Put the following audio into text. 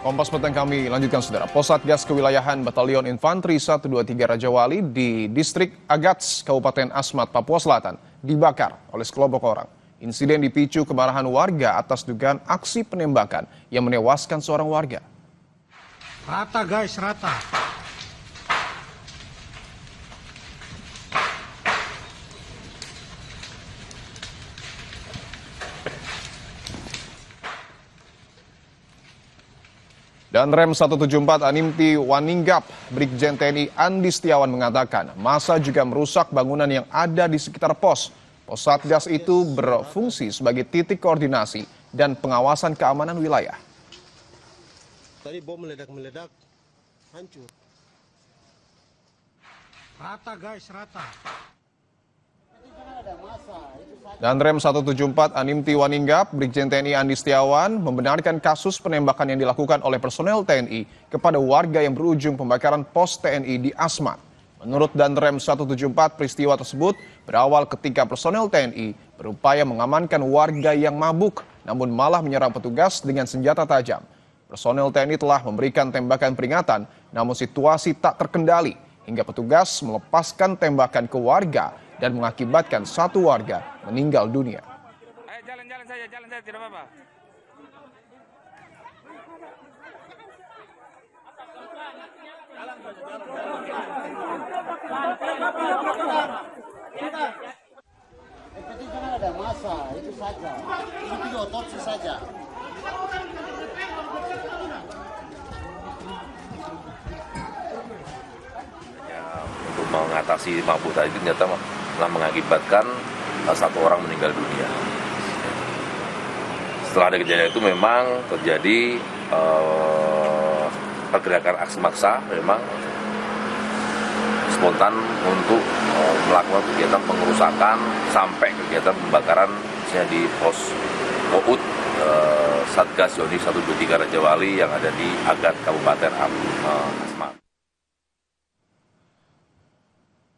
Kompas Petang kami lanjutkan saudara. Pos Satgas Kewilayahan Batalion Infanteri 123 Raja Wali di Distrik Agats, Kabupaten Asmat, Papua Selatan dibakar oleh sekelompok orang. Insiden dipicu kemarahan warga atas dugaan aksi penembakan yang menewaskan seorang warga. Rata guys, rata. Dan Rem 174 Animti Waninggap, Brigjen TNI Andi Setiawan mengatakan massa juga merusak bangunan yang ada di sekitar pos. Pos Satgas itu berfungsi sebagai titik koordinasi dan pengawasan keamanan wilayah. Tadi bom meledak, hancur. Rata guys, rata. Dan Rem 174 Animti Waninggap, Brigjen TNI Andi Setiawan membenarkan kasus penembakan yang dilakukan oleh personel TNI kepada warga yang berujung pembakaran pos TNI di Asmat. Menurut Dan Rem 174, peristiwa tersebut berawal ketika personel TNI berupaya mengamankan warga yang mabuk, namun malah menyerang petugas dengan senjata tajam. Personel TNI telah memberikan tembakan peringatan, namun situasi tak terkendali hingga petugas melepaskan tembakan ke warga dan mengakibatkan satu warga meninggal dunia. Ayo jalan saja, tidak apa-apa. Yang penting jangan ada massa, itu saja. Ini juga otopsi saja. Untuk mengatasi mabuk tadi ternyata telah mengakibatkan satu orang meninggal dunia. Setelah ada kejadian itu memang terjadi pergerakan aksi maksa, memang spontan untuk melakukan kegiatan pengerusakan sampai kegiatan pembakaran misalnya di pos OUT Satgas Yoni 123 Raja Wali yang ada di Agat Kabupaten Asmat.